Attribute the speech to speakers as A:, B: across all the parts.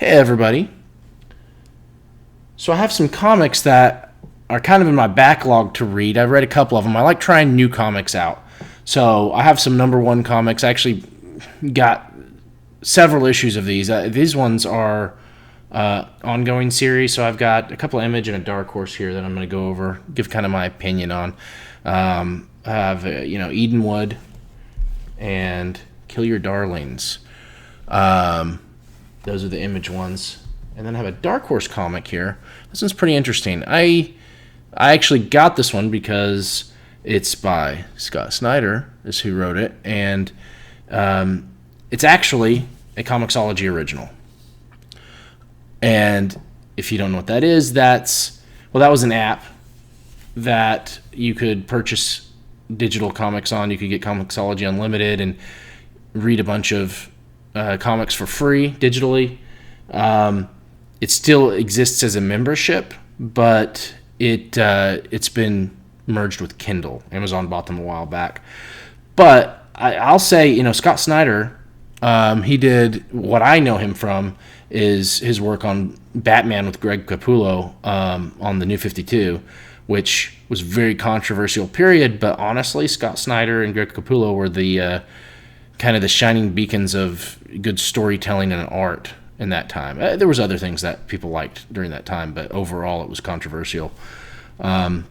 A: Hey everybody. So I have some comics that are kind of in my backlog to read. I've read a couple of them. I like trying new comics out. So I have some number one comics. I actually got several issues of these. These ones are ongoing series. So I've got a couple of Image and a Dark Horse here that I'm going to go over, give kind of my opinion on. I have Edenwood and Kill Your Darlings. Those are the Image ones. And then I have a Dark Horse comic here. This one's pretty interesting. I actually got this one because it's by Scott Snyder, is who wrote it. And it's actually a Comixology original. And if you don't know what that is, that was an app that you could purchase digital comics on. You could get Comixology Unlimited and read a bunch of comics for free digitally. It still exists as a membership, but it's been merged with Kindle. Amazon bought them a while back. But I'll say, Scott Snyder, he did what I know him from is his work on Batman with Greg Capullo on the New 52, which was a very controversial period. But honestly, Scott Snyder and Greg Capullo were the kind of the shining beacons of good storytelling and art in that time. There was other things that people liked during that time, but overall it was controversial. And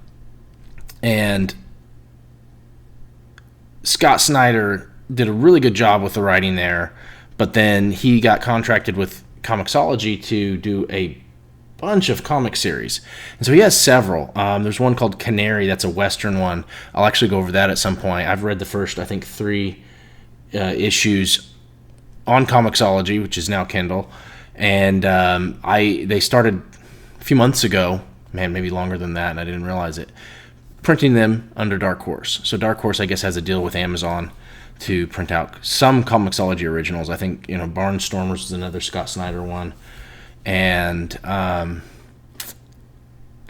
A: Scott Snyder did a really good job with the writing there, but then he got contracted with Comixology to do a bunch of comic series. And so he has several. There's one called Canary, that's a Western one. I'll actually go over that at some point. I've read the first, I think, 3 issues on Comixology, which is now Kindle, and they started a few months ago, maybe longer than that, and I didn't realize it, printing them under Dark Horse. So Dark Horse, I guess, has a deal with Amazon to print out some Comixology originals. I think Barnstormers is another Scott Snyder one, and I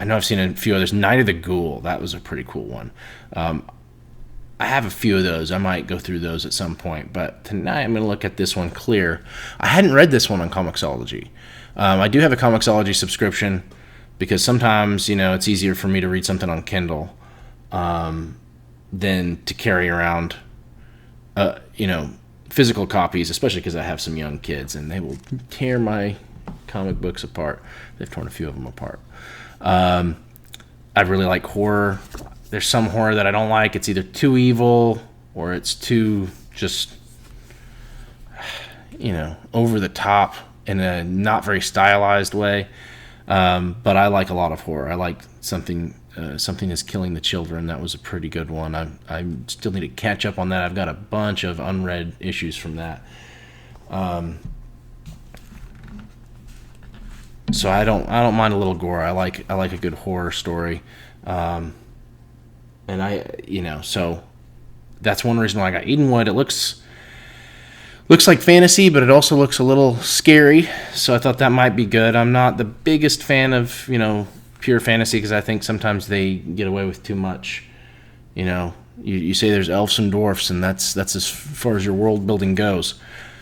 A: know I've seen a few others. Night of the Ghoul, that was a pretty cool one. I have a few of those. I might go through those at some point. But tonight I'm going to look at this one, Clear. I hadn't read this one on Comixology. I do have a Comixology subscription because sometimes, it's easier for me to read something on Kindle than to carry around, physical copies, especially because I have some young kids and they will tear my comic books apart. They've torn a few of them apart. I really like horror. There's some horror that I don't like. It's either too evil or it's too just, over the top in a not very stylized way. But I like a lot of horror. I like Something is Killing the Children. That was a pretty good one. I still need to catch up on that. I've got a bunch of unread issues from that. So I don't mind a little gore. I like a good horror story. And so that's one reason why I got Edenwood. It looks like fantasy, but it also looks a little scary. So I thought that might be good. I'm not the biggest fan of, pure fantasy because I think sometimes they get away with too much. You say there's elves and dwarfs, and that's as far as your world building goes.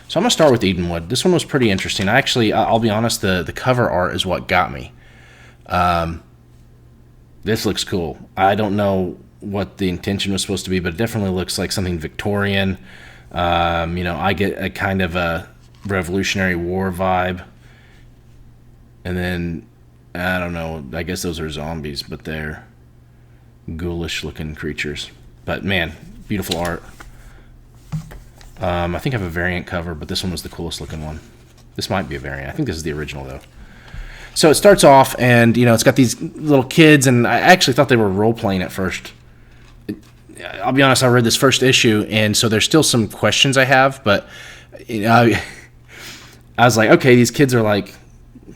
A: So I'm going to start with Edenwood. This one was pretty interesting. I'll be honest, the cover art is what got me. This looks cool. I don't know what the intention was supposed to be, but it definitely looks like something Victorian. I get a kind of a Revolutionary War vibe. And then, I don't know, I guess those are zombies, but they're ghoulish looking creatures. But man, beautiful art. I think I have a variant cover, but this one was the coolest looking one. This might be a variant. I think this is the original though. So it starts off and, it's got these little kids, and I actually thought they were role-playing at first. I'll be honest, I read this first issue, and so there's still some questions I have, but I was like, okay, these kids are like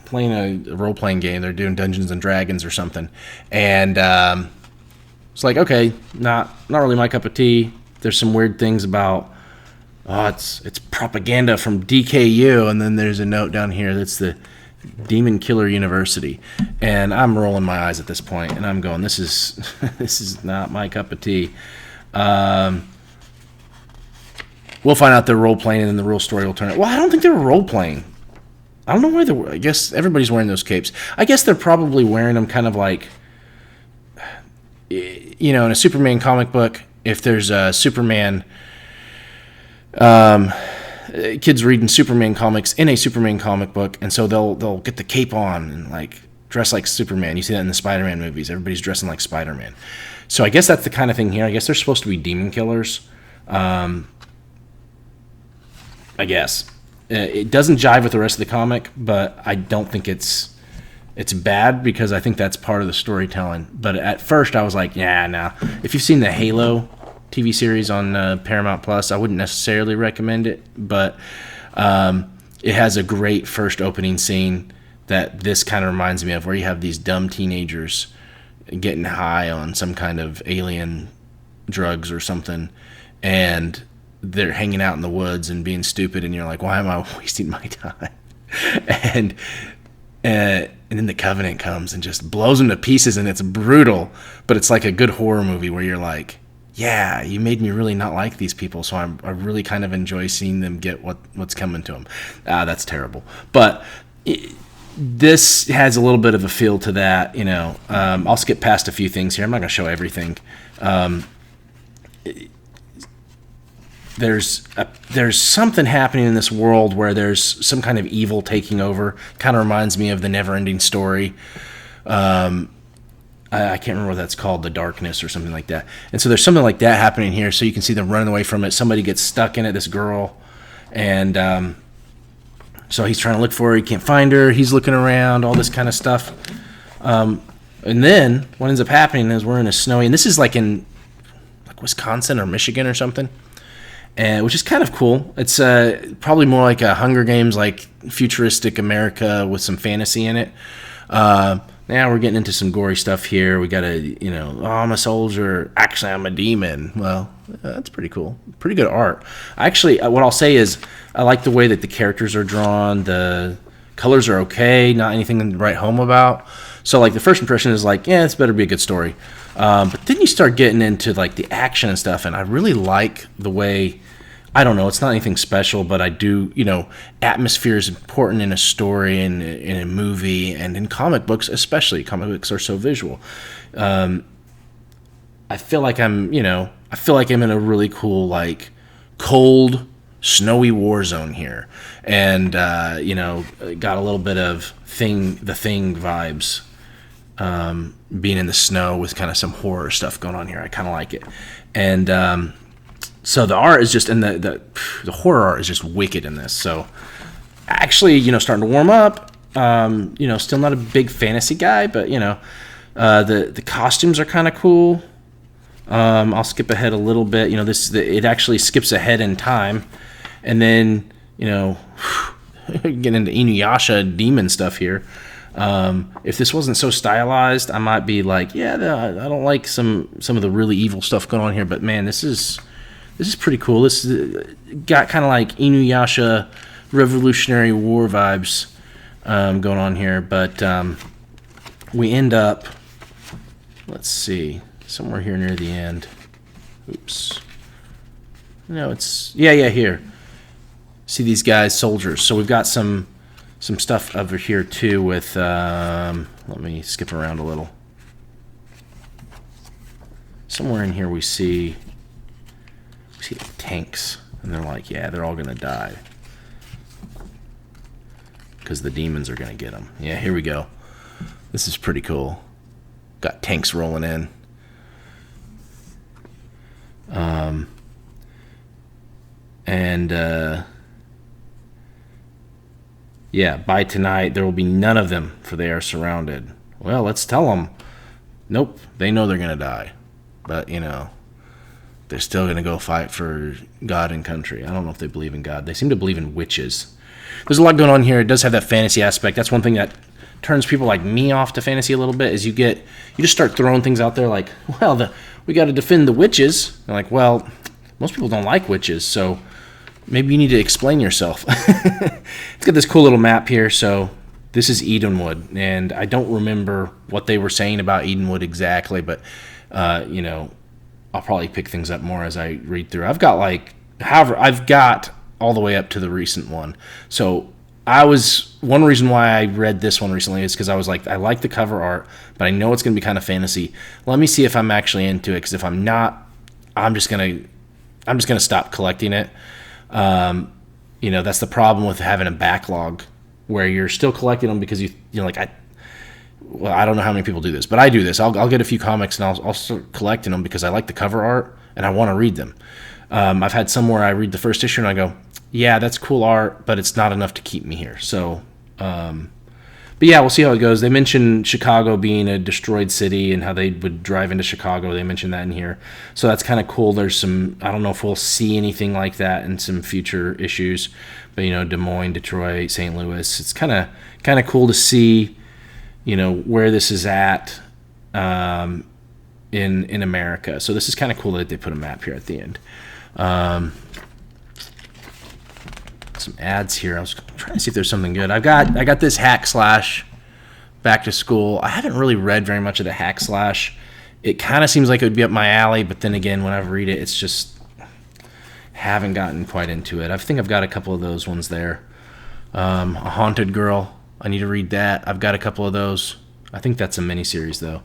A: playing a role-playing game. They're doing Dungeons and Dragons or something. And it's like, okay, not really my cup of tea. There's some weird things about, it's propaganda from DKU, and then there's a note down here that's the Demon Killer University, and I'm rolling my eyes at this point, and I'm going, this is not my cup of tea. We'll find out they're role playing, and then the real story will turn out. Well, I don't think they were role playing. I don't know why I guess everybody's wearing those capes. I guess they're probably wearing them kind of like, in a Superman comic book, if there's a Superman, kids reading Superman comics in a Superman comic book, and so they'll get the cape on and like dress like Superman. You see that in the Spider-Man movies. Everybody's dressing like Spider-Man. So I guess that's the kind of thing here. I guess they're supposed to be demon killers. I guess. It doesn't jive with the rest of the comic, but I don't think it's bad because I think that's part of the storytelling. But at first I was like, yeah, no. If you've seen the Halo TV series on Paramount Plus, I wouldn't necessarily recommend it, but it has a great first opening scene that this kind of reminds me of, where you have these dumb teenagers getting high on some kind of alien drugs or something, and they're hanging out in the woods and being stupid, and you're like, why am I wasting my time? and then the Covenant comes and just blows them to pieces, and it's brutal, but it's like a good horror movie where you're like, yeah, you made me really not like these people, so I really kind of enjoy seeing them get what's coming to them. That's terrible. But this has a little bit of a feel to that, I'll skip past a few things here. I'm not going to show everything. There's something happening in this world where there's some kind of evil taking over. Kind of reminds me of the Never-Ending Story. I can't remember what that's called, The Darkness or something like that. And so there's something like that happening here. So you can see them running away from it. Somebody gets stuck in it, this girl, and so he's trying to look for her. He can't find her. He's looking around, all this kind of stuff. And then what ends up happening is we're in a snowy, and this is like in like Wisconsin or Michigan or something. Which is kind of cool. It's probably more like a Hunger Games, like futuristic America with some fantasy in it. Now we're getting into some gory stuff here. We got I'm a soldier. Actually, I'm a demon. Well, that's pretty cool. Pretty good art. Actually, what I'll say is I like the way that the characters are drawn. The colors are okay. Not anything to write home about. So, like, the first impression is like, yeah, this better be a good story. But then you start getting into, like, the action and stuff, and I really like the way, I don't know, it's not anything special, but I do, atmosphere is important in a story, in a movie, and in comic books especially. Comic books are so visual. I feel like I'm in a really cool, like, cold, snowy war zone here. And, got a little bit of the Thing vibes. Being in the snow with kind of some horror stuff going on here. I kind of like it. And so the art is just, and the horror art is just wicked in this. So actually, starting to warm up. Still not a big fantasy guy, but, the costumes are kind of cool. I'll skip ahead a little bit. It actually skips ahead in time. And then, get into Inuyasha demon stuff here. If this wasn't so stylized, I might be like, yeah, I don't like some of the really evil stuff going on here, but man, this is pretty cool. This got kind of like Inuyasha Revolutionary War vibes going on here, but we end up, let's see, somewhere here near the end. Oops. No, it's here. See these guys, soldiers. So we've got some stuff over here too with, let me skip around a little. Somewhere in here we see tanks, and they're like, yeah, they're all gonna die because the demons are gonna get them. Yeah, here we go. This is pretty cool. Got tanks rolling in. Yeah, by tonight there will be none of them, for they are surrounded. Well, let's tell them. Nope, they know they're going to die. But, they're still going to go fight for God and country. I don't know if they believe in God. They seem to believe in witches. There's a lot going on here. It does have that fantasy aspect. That's one thing that turns people like me off to fantasy a little bit, is you just start throwing things out there like, well, we got to defend the witches. They're like, well, most people don't like witches, so maybe you need to explain yourself. It's got this cool little map here. So this is Edenwood, and I don't remember what they were saying about Edenwood exactly, but I'll probably pick things up more as I read through. I've got all the way up to the recent one. So one reason why I read this one recently is because I was like, I like the cover art, but I know it's going to be kind of fantasy. Let me see if I'm actually into it, because if I'm not, I'm just gonna stop collecting it. That's the problem with having a backlog where you're still collecting them because you're like, I don't know how many people do this, but I do this. I'll get a few comics and I'll start collecting them because I like the cover art and I want to read them. I've had some where I read the first issue and I go, yeah, that's cool art, but it's not enough to keep me here. So, but yeah, we'll see how it goes. They mentioned Chicago being a destroyed city and how they would drive into Chicago. They mentioned that in here. So that's kind of cool. There's some, I don't know if we'll see anything like that in some future issues, but Des Moines, Detroit, St. Louis, it's kind of cool to see, where this is at in America. So this is kind of cool that they put a map here at the end. Some ads here. I was trying to see if there's something good. I got this Hack Slash Back to School. I haven't really read very much of the Hack Slash. It kind of seems like it would be up my alley, but then again, when I read it, it's just haven't gotten quite into it. I think I've got a couple of those ones there. A Haunted Girl. I need to read that. I've got a couple of those. I think that's a miniseries though.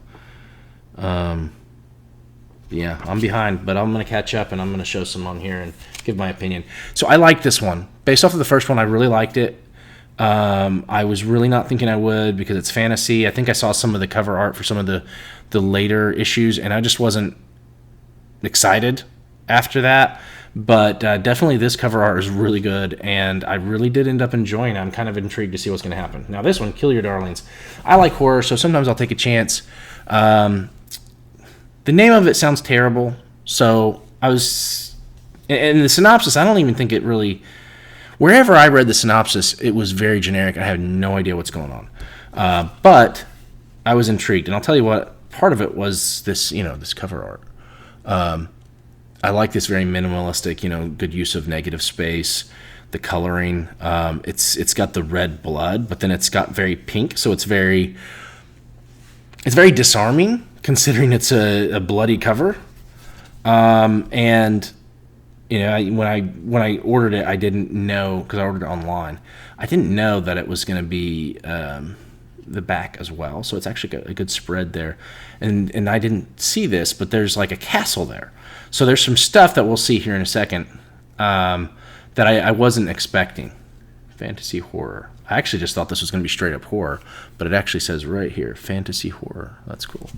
A: Yeah, I'm behind, but I'm going to catch up and I'm going to show some on here and give my opinion. So I like this one. Based off of the first one, I really liked it. I was really not thinking I would because it's fantasy. I think I saw some of the cover art for some of the later issues, and I just wasn't excited after that. But definitely this cover art is really good, and I really did end up enjoying it. I'm kind of intrigued to see what's going to happen. Now this one, Kill Your Darlings. I like horror, so sometimes I'll take a chance. The name of it sounds terrible, so I was... And the synopsis, I don't even think it really... Wherever I read the synopsis, it was very generic. I had no idea what's going on. But I was intrigued, and I'll tell you what, part of it was this, this cover art. I like this very minimalistic, good use of negative space, the coloring. It's got the red blood, but then it's got very pink, so it's very disarming considering it's a bloody cover. And when I ordered it, I didn't know, because I ordered it online. I didn't know that it was going to be the back as well. So it's actually got a good spread there. And I didn't see this, but there's like a castle there. So there's some stuff that we'll see here in a second that I wasn't expecting. Fantasy horror. I actually just thought this was going to be straight up horror, but it actually says right here, fantasy horror. That's cool.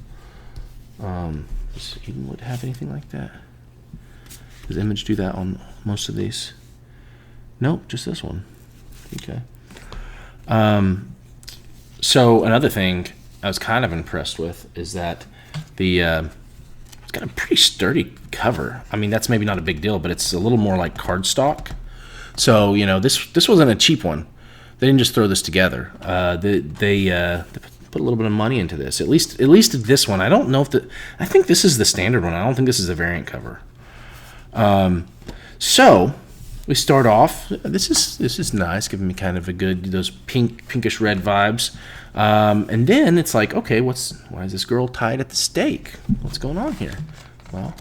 A: Does Edenwood have anything like that? Does Image do that on most of these? Nope, just this one. Okay. So another thing I was kind of impressed with is that it's got a pretty sturdy cover. I mean, that's maybe not a big deal, but it's a little more like cardstock. So this wasn't a cheap one. They didn't just throw this together. They put a little bit of money into this. At least this one. I don't know if I think this is the standard one. I don't think this is a variant cover. So we start off. This is nice, giving me kind of a good those pinkish red vibes. And then it's like, okay, why is this girl tied at the stake? What's going on here? Well,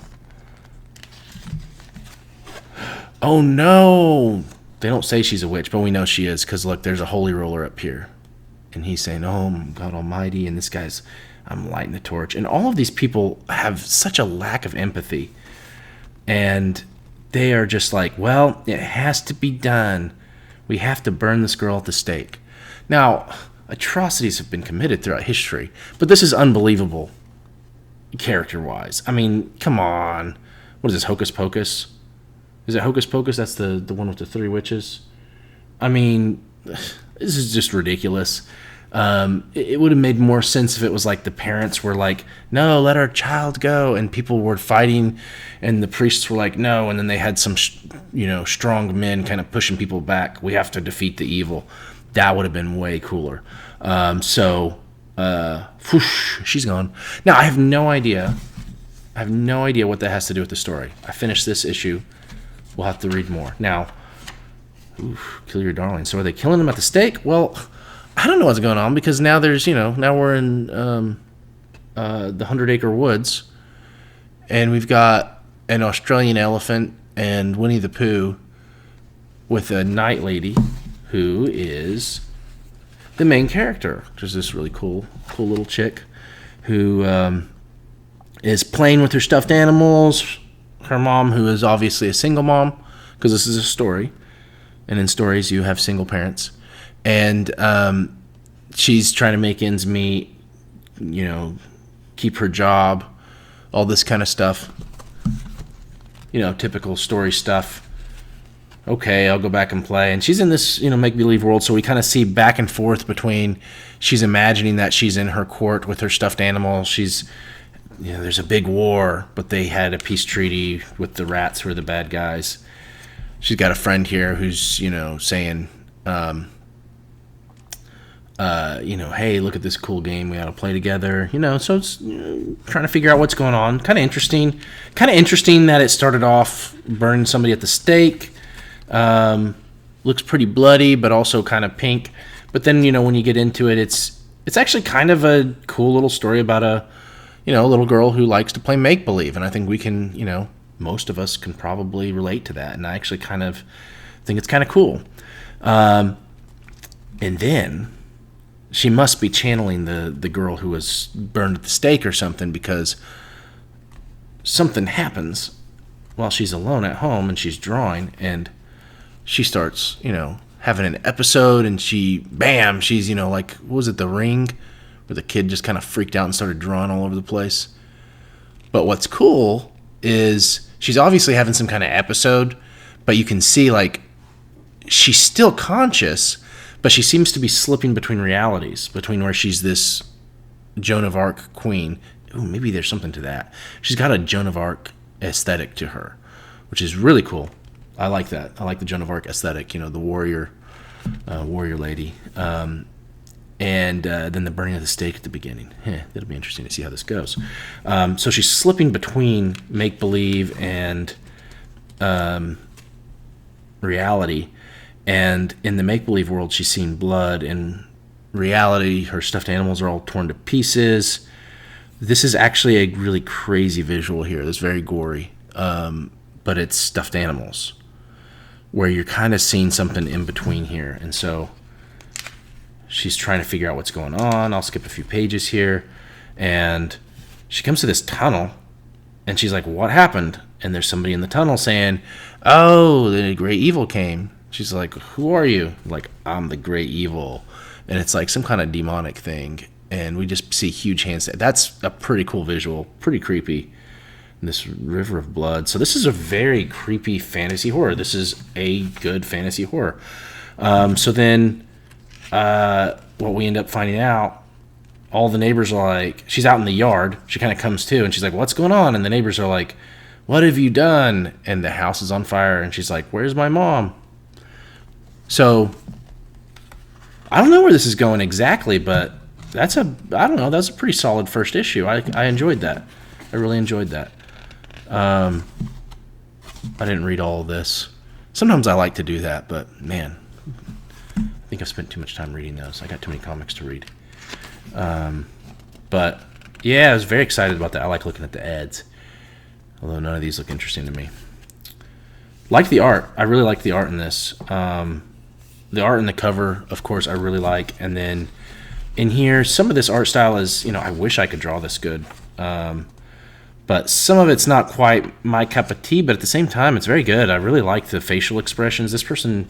A: oh no, they don't say she's a witch, but we know she is because look, there's a holy roller up here, and he's saying, "Oh God Almighty," and this guy's, I'm lighting the torch, and all of these people have such a lack of empathy. And they are just like, well, it has to be done. We have to burn this girl at the stake. Now, atrocities have been committed throughout history, but this is unbelievable character-wise. I mean, come on. What is this, Hocus Pocus? Is it Hocus Pocus? That's the one with the 3 witches? I mean, this is just ridiculous. It would have made more sense if it was like the parents were like, no, let our child go, and people were fighting, and the priests were like, no, and then they had some strong men kind of pushing people back. We have to defeat the evil. That would have been way cooler. Whoosh, she's gone. Now I have no idea what that has to do with the story. I finished this issue. We'll have to read more. Now, Kill Your Darling. So are they killing him at the stake? Well, I don't know what's going on, because now there's, now we're in the 100-acre woods, and we've got an Australian elephant and Winnie the Pooh with a night lady who is the main character. There's this really cool little chick who is playing with her stuffed animals. Her mom, who is obviously a single mom, because this is a story, and in stories you have single parents, and she's trying to make ends meet, keep her job, all this kind of stuff, typical story stuff. Okay, I'll go back and play. And she's in this, make-believe world, so we kind of see back and forth between she's imagining that she's in her court with her stuffed animal. She's, there's a big war, but they had a peace treaty with the rats who are the bad guys. She's got a friend here who's, saying, hey, look at this cool game we ought to play together. So it's trying to figure out what's going on. Kind of interesting that it started off burning somebody at the stake. Looks pretty bloody, but also kind of pink. But then, when you get into it, it's actually kind of a cool little story about a little girl who likes to play make-believe. And I think we can, most of us can probably relate to that. And I actually kind of think it's kind of cool. And then she must be channeling the girl who was burned at the stake or something, because something happens while she's alone at home and she's drawing, and she starts, having an episode, and she's, like, what was it, The Ring, where the kid just kind of freaked out and started drawing all over the place. But what's cool is she's obviously having some kind of episode, but you can see, like, she's still conscious, but she seems to be slipping between realities, between where she's this Joan of Arc queen. Ooh, maybe there's something to that. She's got a Joan of Arc aesthetic to her, which is really cool. I like that. I like the Joan of Arc aesthetic, the warrior lady. And then the burning of the stake at the beginning. That'll be interesting to see how this goes. So she's slipping between make-believe and reality. And in the make-believe world, she's seeing blood. In reality, her stuffed animals are all torn to pieces. This is actually a really crazy visual here. It's very gory. But it's stuffed animals, where you're kind of seeing something in between here. And so she's trying to figure out what's going on. I'll skip a few pages here. And she comes to this tunnel, and she's like, what happened? And there's somebody in the tunnel saying, oh, the great evil came. She's like, who are you? Like, I'm the great evil. And it's like some kind of demonic thing. And we just see huge hands. That's a pretty cool visual, pretty creepy. This river of blood. So this is a very creepy fantasy horror. This is a good fantasy horror. So then what we end up finding out, all the neighbors are like, she's out in the yard. She kind of comes to, and she's like, what's going on? And the neighbors are like, what have you done? And the house is on fire. And she's like, where's my mom? So I don't know where this is going exactly, but that's a pretty solid first issue. I enjoyed that. I really enjoyed that. I didn't read all of this. Sometimes I like to do that, but man, I think I've spent too much time reading those. I got too many comics to read. But yeah, I was very excited about that. I like looking at the ads, although none of these look interesting to me. Like the art. I really like the art in this. The art in the cover, of course, I really like. And then in here, some of this art style is, I wish I could draw this good. But some of it's not quite my cup of tea, but at the same time, it's very good. I really like the facial expressions. This person,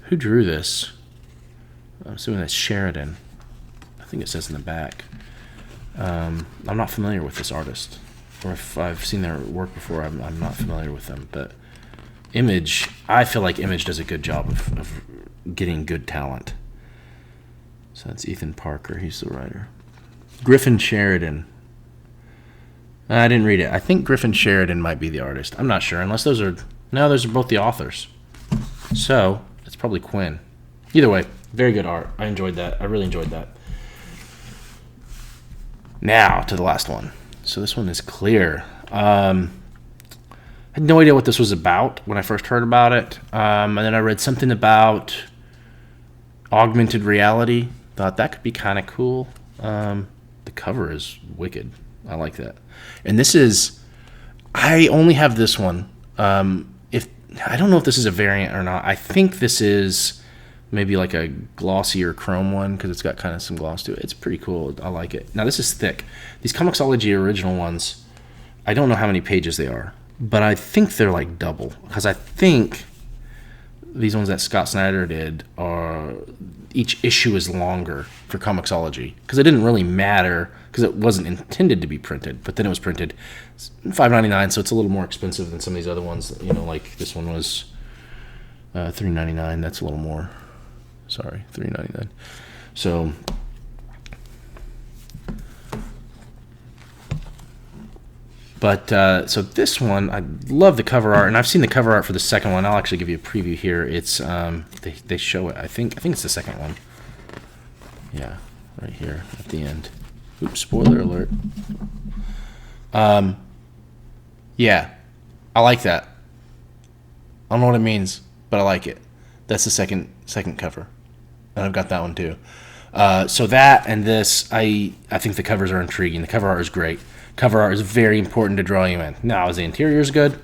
A: who drew this? I'm assuming that's Sheridan. I think it says in the back. I'm not familiar with this artist. Or if I've seen their work before, I'm not familiar with them. But Image, I feel like Image does a good job of getting good talent. So that's Ethan Parker. He's the writer. Griffin Sheridan. I didn't read it. I think Griffin Sheridan might be the artist. I'm not sure, unless those are both the authors. So it's probably Quinn. Either way, very good art. I enjoyed that. I really enjoyed that. Now to the last one. So this one is Clear. I had no idea what this was about when I first heard about it. And then I read something about augmented reality. Thought that could be kind of cool. The cover is wicked. I like that. And this is, I only have this one. I don't know if this is a variant or not. I think this is maybe like a glossier chrome one because it's got kind of some gloss to it. It's pretty cool. I like it. Now this is thick. These Comixology original ones, I don't know how many pages they are, but I think they're like double because I think these ones that Scott Snyder did are each issue is longer for Comixology because it didn't really matter because it wasn't intended to be printed, but then it was printed. It's $5.99, so it's a little more expensive than some of these other ones. You know, like this one was $3.99. That's a little more. Sorry, $3.99. So but so this one, I love the cover art, and I've seen the cover art for the second one. I'll actually give you a preview here. It's they show it. I think it's the second one. Yeah, right here at the end. Oops, spoiler alert. Yeah, I like that. I don't know what it means, but I like it. That's the second cover, and I've got that one too. So that and this, I think the covers are intriguing. The cover art is great. Cover art is very important to draw you in. Now, is the interior good?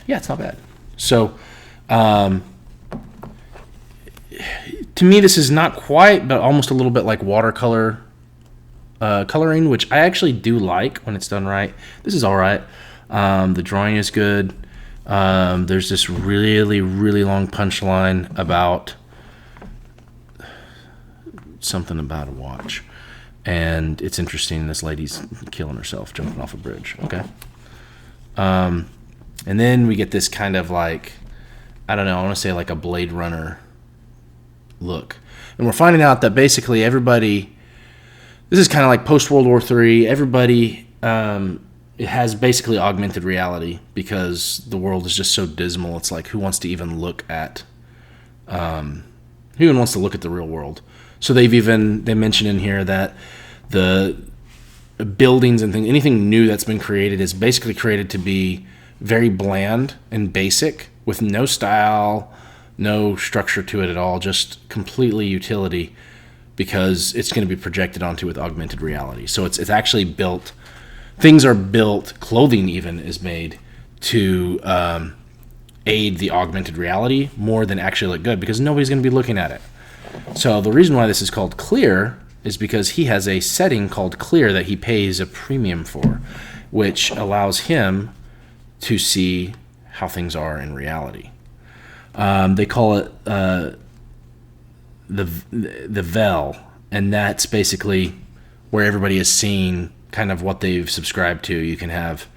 A: Yeah, it's not bad. So, to me, this is not quite, but almost a little bit like watercolor coloring, which I actually do like when it's done right. This is all right. The drawing is good. There's this really, really long punchline about something about a watch. And it's interesting. This lady's killing herself, jumping off a bridge. Okay. And then we get this kind of like, I don't know, I want to say like a Blade Runner look. And we're finding out that basically everybody, this is kind of like post-World War III, everybody it has basically augmented reality because the world is just so dismal. It's like, who wants to even look at, who even wants to look at the real world? So they mention in here that the buildings and things, anything new that's been created is basically created to be very bland and basic with no style, no structure to it at all, just completely utility because it's going to be projected onto with augmented reality. So it's actually built, things are built, clothing even is made to aid the augmented reality more than actually look good because nobody's going to be looking at it. So the reason why this is called clear is because he has a setting called clear that he pays a premium for, which allows him to see how things are in reality. They call it the veil, and that's basically where everybody is seeing kind of what they've subscribed to. You can have,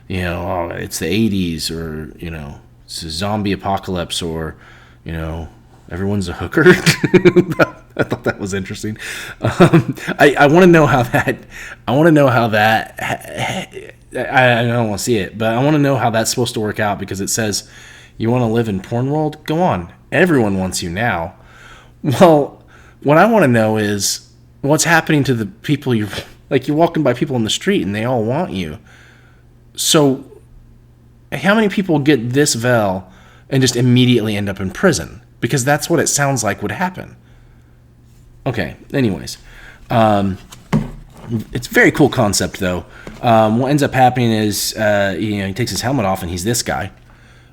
A: you know, oh, it's the 80s, or, you know, it's a zombie apocalypse, or, you know, everyone's a hooker. I thought that was interesting. I want to know how that. I want to know how that. I don't want to see it, but I want to know how that's supposed to work out because it says, "You want to live in porn world? Go on. Everyone wants you now." Well, what I want to know is what's happening to the people you're walking by people in the street and they all want you. So, how many people get this veil and just immediately end up in prison? Because that's what it sounds like would happen. Okay, anyways. It's a very cool concept, though. What ends up happening is, he takes his helmet off and he's this guy.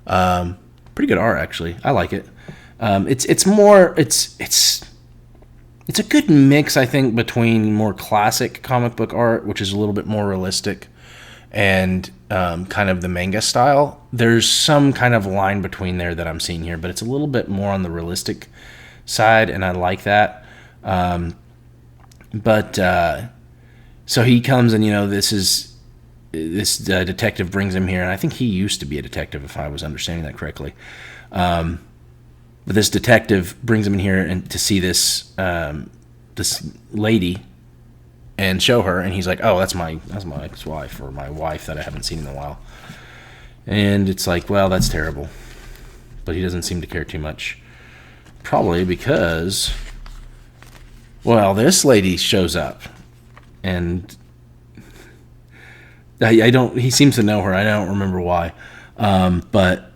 A: Pretty good art, actually. I like it. It's a good mix, I think, between more classic comic book art, which is a little bit more realistic, and kind of the manga style. There's some kind of line between there that I'm seeing here, but it's a little bit more on the realistic side, and I like that. So he comes and, this detective brings him here, and I think he used to be a detective, if I was understanding that correctly. But this detective brings him in here and to see this lady and show her, and he's like, "Oh, that's my ex-wife, or my wife that I haven't seen in a while." And it's like, well, that's terrible. But he doesn't seem to care too much, probably because, well, this lady shows up, and he seems to know her. I don't remember why, but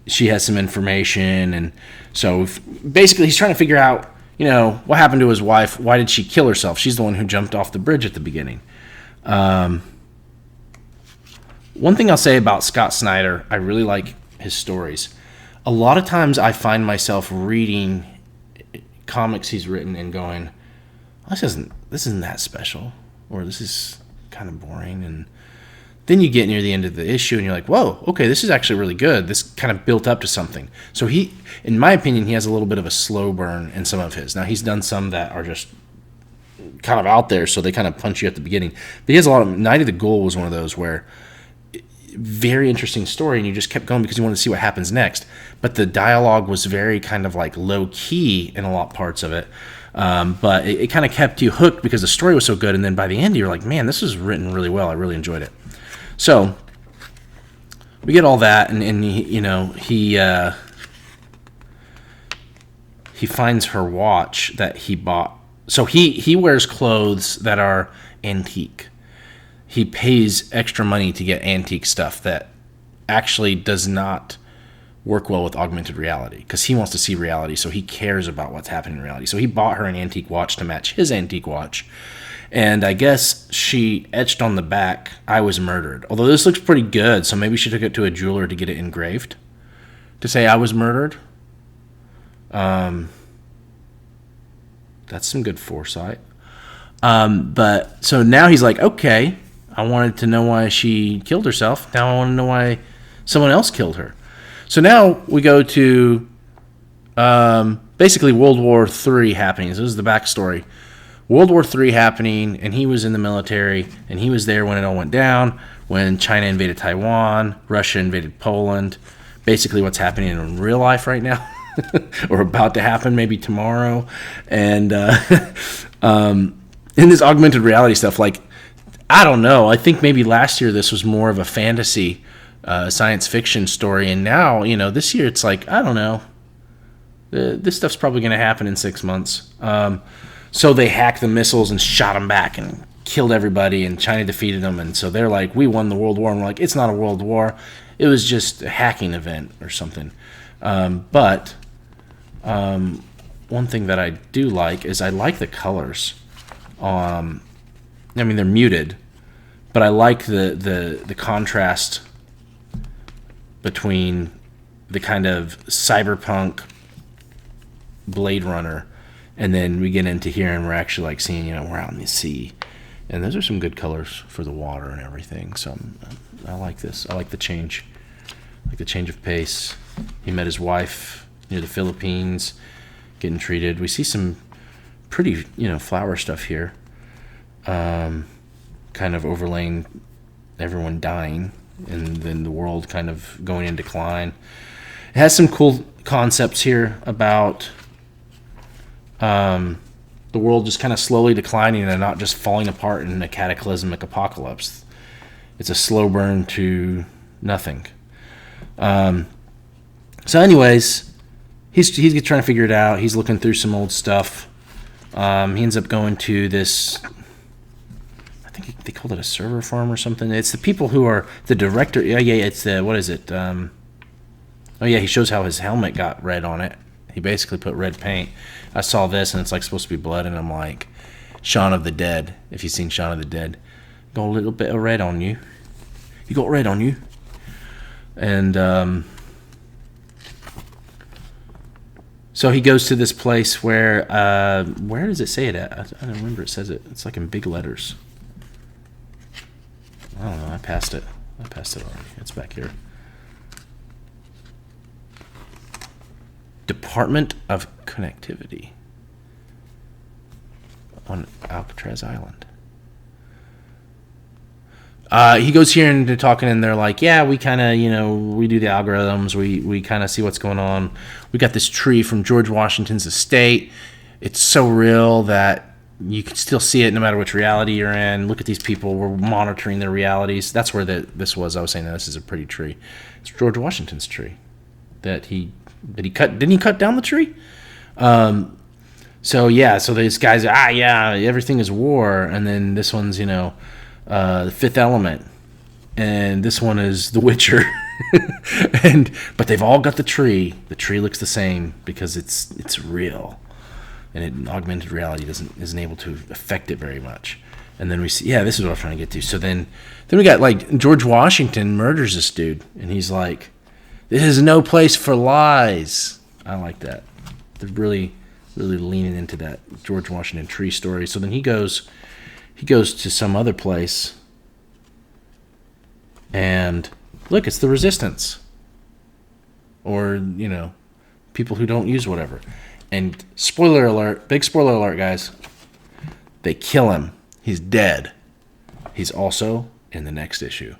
A: she has some information, and so basically he's trying to figure out, what happened to his wife. Why did she kill herself? She's the one who jumped off the bridge at the beginning. One thing I'll say about Scott Snyder, I really like his stories. a lot of times I find myself reading comics he's written and going, this isn't that special, or this is kind of boring. And then you get near the end of the issue and you're like, whoa, okay, this is actually really good. This kind of built up to something. So he, in my opinion, he has a little bit of a slow burn in some of his. Now, he's done some that are just kind of out there, so they kind of punch you at the beginning. But he has a lot of, Night of the Ghoul was one of those where very interesting story, and you just kept going because you wanted to see what happens next. But the dialogue was very kind of like low key in a lot of parts of it. But it kind of kept you hooked because the story was so good. And then by the end, you're like, man, this is written really well. I really enjoyed it. So we get all that, and he finds her watch that he bought. So he wears clothes that are antique. He pays extra money to get antique stuff that actually does not work well with augmented reality, because he wants to see reality, so he cares about what's happening in reality. So he bought her an antique watch to match his antique watch. And I guess she etched on the back, "I was murdered." Although this looks pretty good, so maybe she took it to a jeweler to get it engraved, to say, "I was murdered." That's some good foresight. But so now he's like, okay, I wanted to know why she killed herself. Now I want to know why someone else killed her. So now we go to basically World War III happening. This is the backstory. World War III happening, and he was in the military, and he was there when it all went down, when China invaded Taiwan, Russia invaded Poland, basically what's happening in real life right now, or about to happen maybe tomorrow. And in this augmented reality stuff, like, I don't know, I think maybe last year this was more of a fantasy science fiction story, and now, this year it's like, I don't know, this stuff's probably going to happen in 6 months. So they hacked the missiles and shot them back and killed everybody, and China defeated them. And so they're like, we won the world war. And we're like, it's not a world war. It was just a hacking event or something. But one thing that I do like is I like the colors. I mean, they're muted, but I like the contrast between the kind of cyberpunk Blade Runner, and then we get into here and we're actually like seeing, we're out in the sea, and those are some good colors for the water and everything. So I like this. I like the change. I like the change of pace. He met his wife near the Philippines, getting treated. We see some pretty, flower stuff here, kind of overlaying everyone dying and then the world kind of going in decline. It has some cool concepts here about the world just kind of slowly declining and not just falling apart in a cataclysmic apocalypse. It's a slow burn to nothing. So anyways, he's trying to figure it out. He's looking through some old stuff. He ends up going to this, I think they called it a server farm or something. It's the people who are the director. Yeah, it's the, what is it? He shows how his helmet got red on it. He basically put red paint. I saw this, and it's like supposed to be blood, and I'm like, Shaun of the Dead. If you've seen Shaun of the Dead, got a little bit of red on you. You got red on you. And so he goes to this place where does it say it at? I don't remember. It says it. It's like in big letters. I don't know. I passed it already. It's back here. Department of Connectivity on Alcatraz Island. He goes here and they're talking, and they're like, yeah, we kind of, we do the algorithms. We kind of see what's going on. We got this tree from George Washington's estate. It's so real that you can still see it no matter which reality you're in. Look at these people. We're monitoring their realities. That's where this was. I was saying that this is a pretty tree. It's George Washington's tree that didn't he cut down the tree? So these guys, everything is war. And then this one's, The Fifth Element. And this one is The Witcher. But they've all got the tree. The tree looks the same because it's real. And augmented reality isn't able to affect it very much. And then we see, this is what I'm trying to get to. So then we got like George Washington murders this dude. And he's like, This is no place for lies. I like that. They're really, really leaning into that George Washington tree story. So then he goes to some other place, and look, it's the Resistance, or people who don't use whatever. And spoiler alert, big spoiler alert, guys. They kill him. He's dead. He's also in the next issue.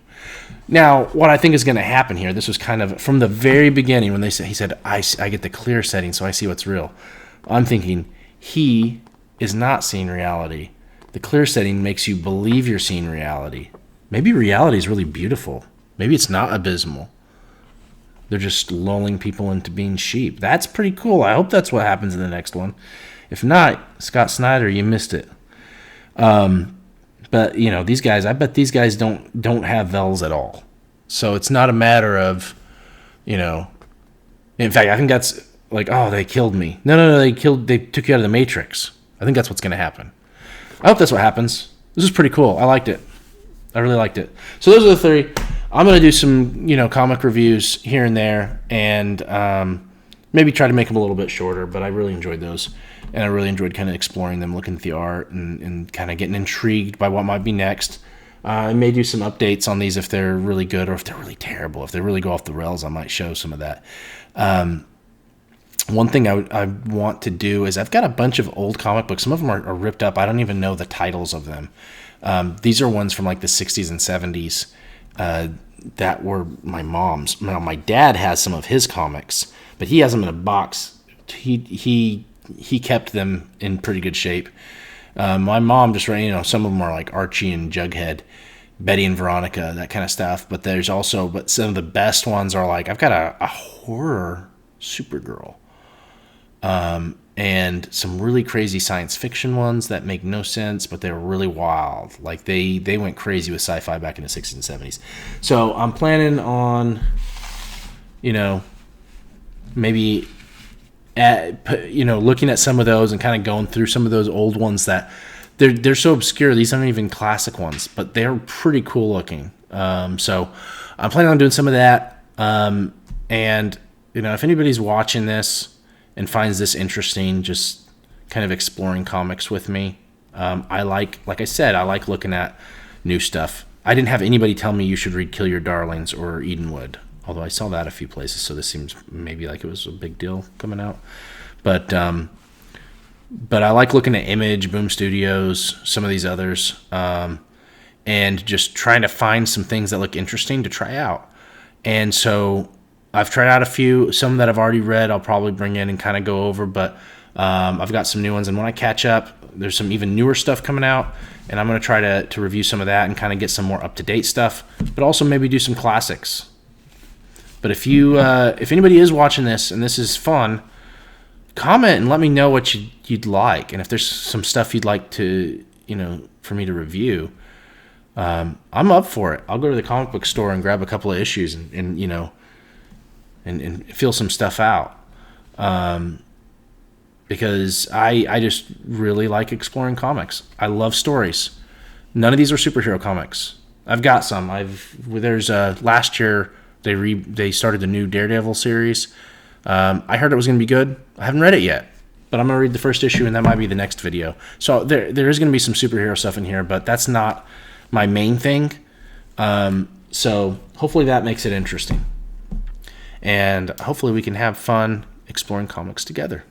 A: Now, what I think is going to happen here, this was kind of from the very beginning when he said, I get the clear setting, so I see what's real. I'm thinking he is not seeing reality. The clear setting makes you believe you're seeing reality. Maybe reality is really beautiful. Maybe it's not abysmal. They're just lulling people into being sheep. That's pretty cool. I hope that's what happens in the next one. If not, Scott Snyder, you missed it. But these guys, I bet these guys don't have Vels at all. So it's not a matter of, in fact, I think that's like, oh, they killed me. No, they took you out of the Matrix. I think that's what's going to happen. I hope that's what happens. This is pretty cool. I liked it. I really liked it. So those are the three. I'm going to do some, comic reviews here and there, and maybe try to make them a little bit shorter, but I really enjoyed those. And I really enjoyed kind of exploring them, looking at the art, and kind of getting intrigued by what might be next. I may do some updates on these if they're really good or if they're really terrible. If they really go off the rails, I might show some of that. One thing I want to do is I've got a bunch of old comic books. Some of them are ripped up. I don't even know the titles of them. These are ones from like the 60s and 70s that were my mom's. Now, my dad has some of his comics, but he has them in a box. He kept them in pretty good shape. My mom just read, some of them are like Archie and Jughead, Betty and Veronica, that kind of stuff. But some of the best ones are like, I've got a horror Supergirl. And some really crazy science fiction ones that make no sense, but they're really wild. Like they went crazy with sci-fi back in the 60s and 70s. So I'm planning on, maybe looking at some of those and kind of going through some of those old ones that they're so obscure. These aren't even classic ones, but they're pretty cool looking. So I'm planning on doing some of that. And if anybody's watching this and finds this interesting, just kind of exploring comics with me, like I said, I like looking at new stuff. I didn't have anybody tell me you should read Kill Your Darlings or Edenwood, although I saw that a few places, so this seems maybe like it was a big deal coming out. But I like looking at Image, Boom Studios, some of these others, and just trying to find some things that look interesting to try out. And so I've tried out a few. Some that I've already read I'll probably bring in and kind of go over, but I've got some new ones. And when I catch up, there's some even newer stuff coming out, and I'm going to try to review some of that and kind of get some more up-to-date stuff, but also maybe do some classics. But if anybody is watching this and this is fun, comment and let me know what you'd like. And if there's some stuff you'd like to, for me to review, I'm up for it. I'll go to the comic book store and grab a couple of issues and feel some stuff out. Because I just really like exploring comics. I love stories. None of these are superhero comics. I've got some. There's last year they started the new Daredevil series. I heard it was going to be good. I haven't read it yet, but I'm going to read the first issue, and that might be the next video. So there is going to be some superhero stuff in here, but that's not my main thing. So hopefully that makes it interesting. And hopefully we can have fun exploring comics together.